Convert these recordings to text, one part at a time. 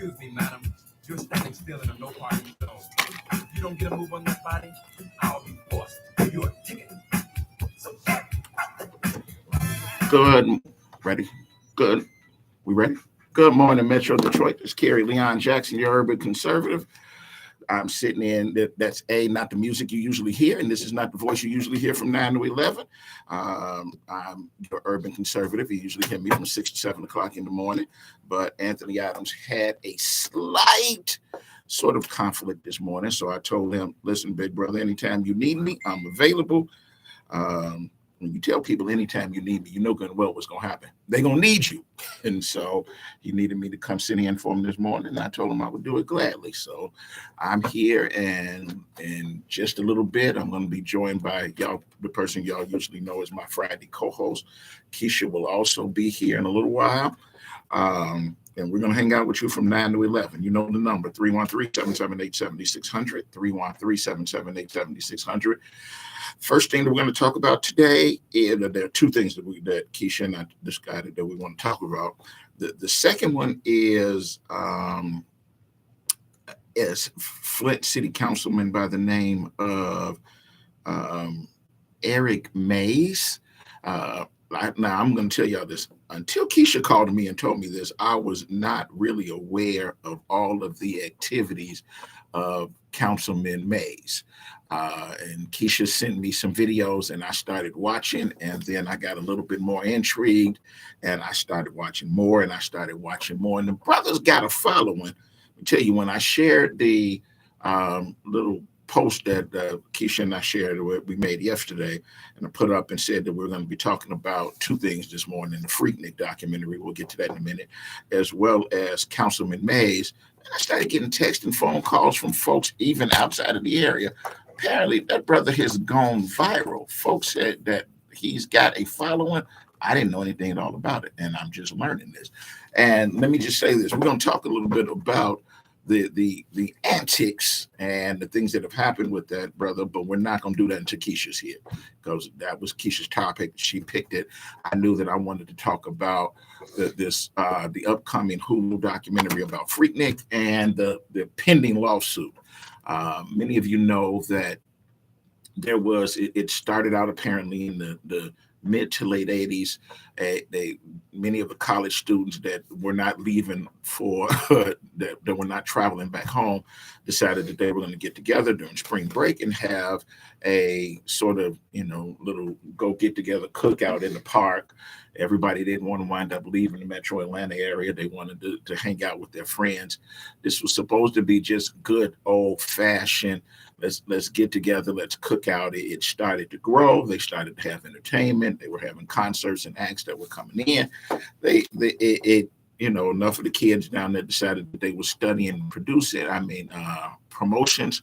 Excuse me, madam. You're standing still in a no parking zone. If you don't get a move on that body, I'll be forced to give you a ticket. So, good. Ready? Good. We ready? Good morning, Metro Detroit. It's Kerry Leon Jackson, your urban conservative. I'm sitting in, that's not the music you usually hear, and this is not the voice you usually hear from 9 to 11. I'm your urban conservative. You usually hear me from 6 to 7 o'clock in the morning, but Anthony Adams had a slight sort of conflict this morning, so I told him, listen, big brother, anytime you need me, I'm available. When you tell people anytime you need me, you know good and well what's going to happen. They're going to need you. And so he needed me to come sit in for him this morning. And I told him I would do it gladly. So I'm here, and in just a little bit, I'm going to be joined by y'all, the person y'all usually know as my Friday co-host. Keisha will also be here in a little while. And we're going to hang out with you from 9 to 11. You know the number, 313-778-7600, 313-778-7600. First thing that we're going to talk about today is there are two things that Keisha and I decided that we want to talk about. The second one is Flint City Councilman by the name of Eric Mays. Now I'm going to tell y'all this. Until Keisha called me and told me this, I was not really aware of all of the activities of Councilman Mays. And Keisha sent me some videos, and I started watching, and then I got a little bit more intrigued, and I started watching more, and the brother's got a following. Let me tell you, when I shared the little post that Keisha and I shared, we made yesterday, and I put up and said that we're going to be talking about two things this morning: the Freaknik documentary, we'll get to that in a minute, as well as Councilman Mays. And I started getting text and phone calls from folks even outside of the area. Apparently, that brother has gone viral. Folks said that he's got a following. I didn't know anything at all about it, and I'm just learning this. And let me just say this. We're going to talk a little bit about the antics and the things that have happened with that brother, but we're not going to do that until Keisha's here, because that was Keisha's topic. She picked it. I knew that I wanted to talk about the upcoming Hulu documentary about Freaknik and the pending lawsuit. Many of you know that it started out apparently in the mid to late 80s. Many of the college students that were not leaving for that were not traveling back home decided that they were going to get together during spring break and have a sort of little go get together cookout in the park. Everybody didn't want to wind up leaving the metro Atlanta area. They wanted to hang out with their friends. This was supposed to be just good old fashioned, let's get together, let's cook out. It started to grow. They started to have entertainment. They were having concerts and acts that were coming in. Enough of the kids down there decided that they were studying and producing. Promotions.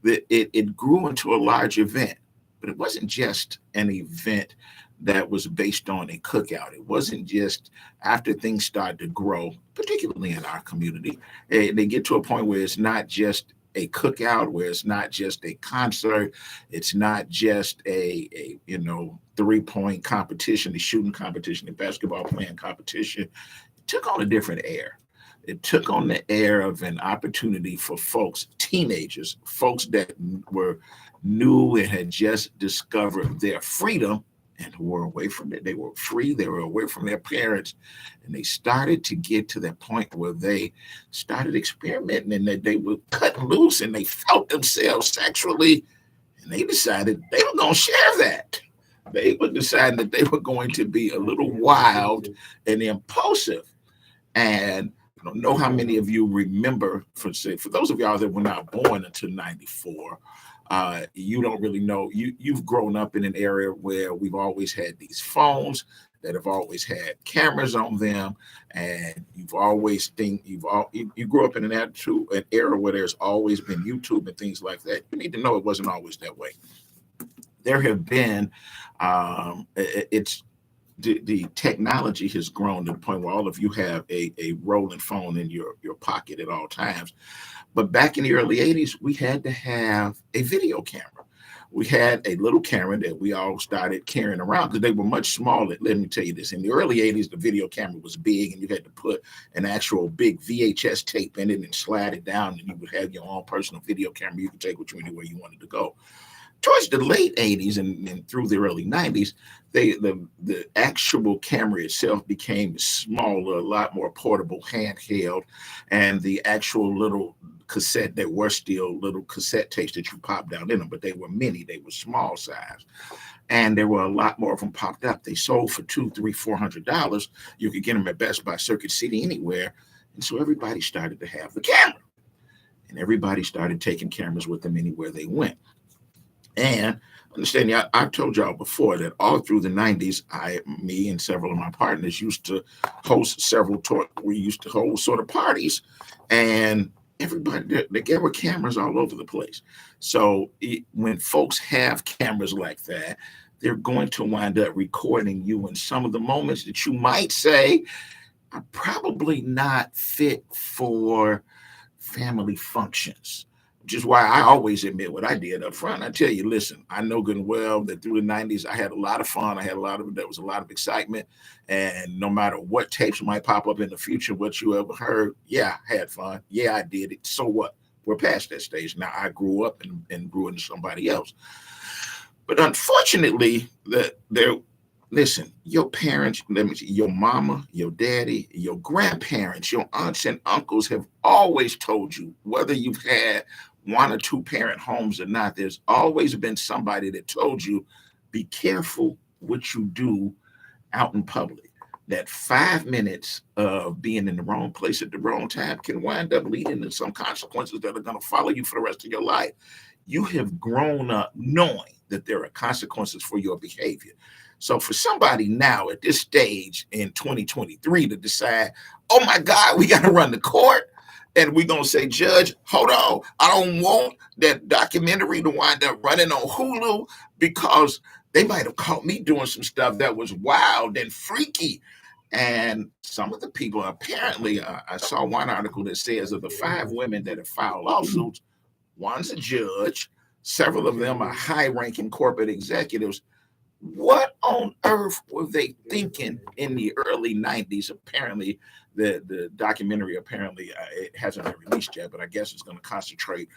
It grew into a large event, but it wasn't just an event that was based on a cookout. It wasn't just after things started to grow, particularly in our community. They get to a point where it's not just a cookout, where it's not just a concert, it's not just a 3-point competition, a shooting competition, a basketball playing competition. It took on a different air. It took on the air of an opportunity for folks, teenagers, folks that were new and had just discovered their freedom and who were away from it. They were free. They were away from their parents. And they started to get to that point where they started experimenting and that they were cut loose and they felt themselves sexually. And they decided they were going to share that. They were deciding that they were going to be a little wild and impulsive. And I don't know how many of you remember, for those of y'all that were not born until 94, you don't really know. You've grown up in an area where we've always had these phones that have always had cameras on them, and you grew up in an era where there's always been YouTube and things like that. You need to know it wasn't always that way. There have been the technology has grown to the point where all of you have a rolling phone in your pocket at all times. But back in the early 80s, we had to have a video camera. we had a little camera that we all started carrying around because they were much smaller. Let me tell you this. In the early 80s, the video camera was big and you had to put an actual big VHS tape in it and slide it down, and you would have your own personal video camera. You could take with you anywhere you wanted to go. Towards the late 80s and through the early 90s, the actual camera itself became smaller, a lot more portable, handheld, and the actual little cassette, there were still little cassette tapes that you popped down in them, but they were mini, they were small size. And there were a lot more of them popped up. They sold for $200, $300, $400. You could get them at Best Buy, Circuit City, anywhere. And so everybody started to have the camera. And everybody started taking cameras with them anywhere they went. And understand, I've told y'all before that all through the 90s, me and several of my partners used to host we used to hold sort of parties, and everybody, there were cameras all over the place. So when folks have cameras like that, they're going to wind up recording you in some of the moments that you might say are probably not fit for family functions. Which is why I always admit what I did up front. I tell you, listen, I know good and well that through the 90s, I had a lot of fun. There was a lot of excitement. And no matter what tapes might pop up in the future, what you ever heard, yeah, I had fun. Yeah, I did it. So what? We're past that stage. Now I grew up and grew into somebody else. But unfortunately, listen, your parents, your mama, your daddy, your grandparents, your aunts and uncles have always told you, whether you've had one or two parent homes or not, there's always been somebody that told you, be careful what you do out in public. That 5 minutes of being in the wrong place at the wrong time can wind up leading to some consequences that are going to follow you for the rest of your life. You have grown up knowing that there are consequences for your behavior. So for somebody now at this stage in 2023 to decide, oh my God, we got to run the court, and we're going to say, Judge, hold on, I don't want that documentary to wind up running on Hulu because they might have caught me doing some stuff that was wild and freaky. And some of the people, apparently, I saw one article that says of the 5 women that have filed lawsuits, one's a judge, several of them are high-ranking corporate executives. What on earth were they thinking in the early 90s? Apparently, the documentary, it hasn't been released yet, but I guess it's going to concentrate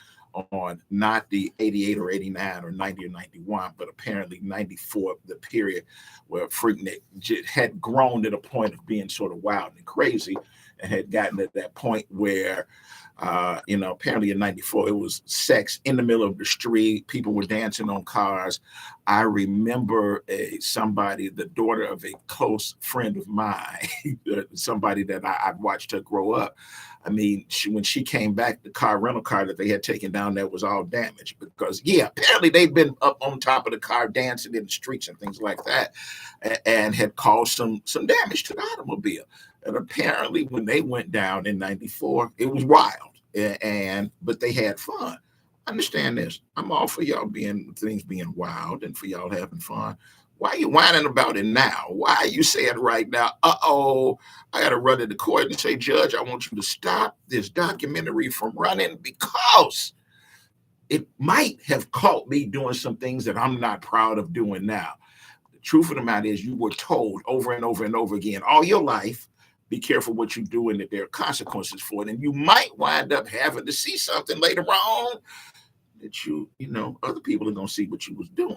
on not the 88 or 89 or 90 or 91, but apparently 94, the period where Freaknik had grown to the point of being sort of wild and crazy and had gotten at that point where apparently in 94, it was sex in the middle of the street. People were dancing on cars. I remember the daughter of a close friend of mine, somebody that I'd watched her grow up. I mean, when she came back, the rental car that they had taken down there was all damaged because, apparently they'd been up on top of the car dancing in the streets and things like that and had caused some damage to the automobile. And apparently when they went down in 94, it was wild. But they had fun. Understand this. I'm all for y'all being wild and for y'all having fun. Why are you whining about it now? Why are you saying right now, I got to run into court and say, Judge, I want you to stop this documentary from running because it might have caught me doing some things that I'm not proud of doing now. The truth of the matter is you were told over and over and over again all your life, be careful what you do and that there are consequences for it. And you might wind up having to see something later on that other people are going to see what you was doing.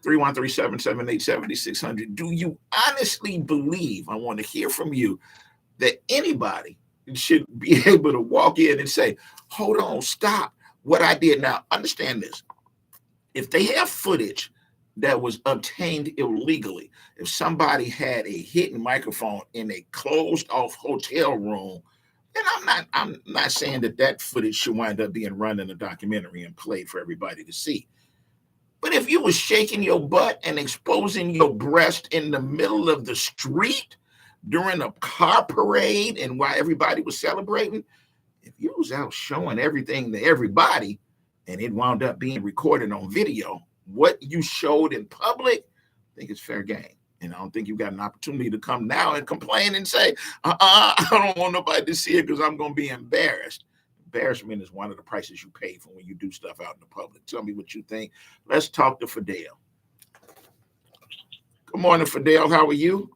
313-778-7600. Do you honestly believe, I want to hear from you, that anybody should be able to walk in and say, hold on, stop what I did? Now, understand this. If they have footage that was obtained illegally, if somebody had a hidden microphone in a closed off hotel room, then I'm not saying that footage should wind up being run in a documentary and played for everybody to see. But if you were shaking your butt and exposing your breast in the middle of the street during a car parade and while everybody was celebrating, if you was out showing everything to everybody and it wound up being recorded on video, what you showed in public, I think it's fair game. And I don't think you've got an opportunity to come now and complain and say, I don't want nobody to see it because I'm going to be embarrassed. embarrassment is one of the prices you pay for when you do stuff out in the public. Tell me what you think. Let's talk to Fidel. Good morning, Fidel. How are you?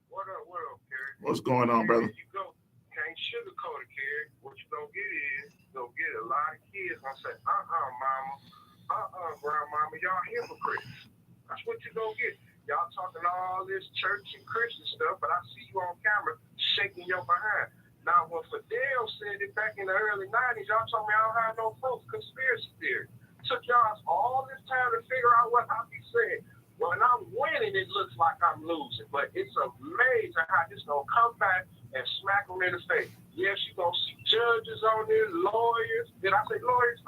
What up, Kerry? What's going on, brother? You go, can't sugarcoat it, Kerry. What you gonna get is, you gonna get a lot of kids gonna say, mama, grandmama, y'all hypocrites. That's what you gonna get. Y'all talking all this church and Christian stuff, but I see you on camera shaking your behind. Now, when Fidel said it back in the early 90s, y'all told me I don't have no folks conspiracy theory. Took y'all all this time to figure out what I be saying. When I'm winning, it looks like I'm losing, but it's amazing how this gonna come back and smack them in the face. Yes, you're gonna see judges on there, lawyers. Did I say lawyers?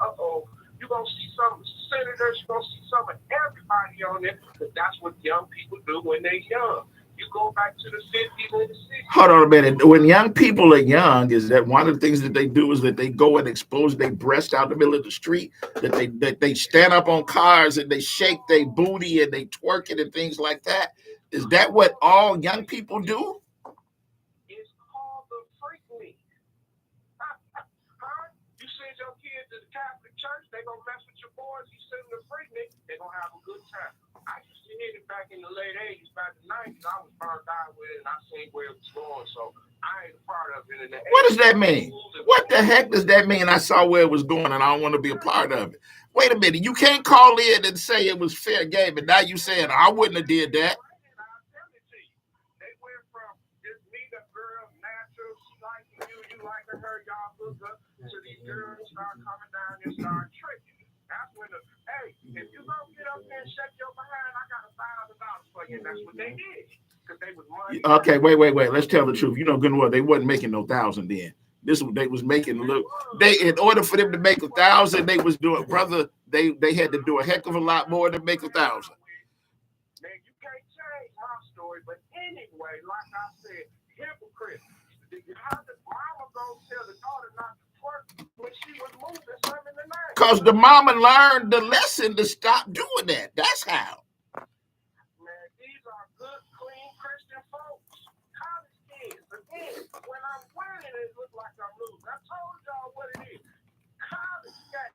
You're gonna see some senators, you're gonna see some of everybody on there, because that's what young people do when they're young. You go back to the 50s and the 60s. Hold on a minute. When young people are young, is that one of the things that they do is that they go and expose their breast out in the middle of the street, that they stand up on cars and they shake their booty and they twerk it and things like that? Is that what all young people do? It's called the freak league. You send your kids to the Catholic Church, they're going to mess with your boys. You send them to freak league, they're going to have a good time. I used to hit it back in the late 80s, back in the 90s. I was burned out with it, and I seen where it was going, so I ain't a part of it in the 80s. What does that mean? What the heck does that mean? I saw where it was going, and I don't want to be a part of it. Wait a minute. You can't call in and say it was fair game, and now you saying I wouldn't have did that. I'll tell it to you. They went from this meet-up girl, natural, she liking you, you liking her, y'all hook up, to these girls start coming down and start tricking. That's when if you gonna get up there and shake your behind, I got $1,000 for you. And that's what they did. Because they was money. Okay, wait. Let's tell the truth. You know good and well, they wasn't making no $1,000 then. They was making a little. In order for them to make $1,000, they was doing, brother. They had to do a heck of a lot more to make $1,000. Man, you can't change my story, but anyway, like I said, hypocrite. How the mama gonna tell the daughter not to twerk when she was moving something in the night? Because the mama learned the lesson to stop doing that. That's how. Man, these are good, clean Christian folks. College kids. Again, when I'm winning, it looks like I'm losing. I told y'all what it is. College got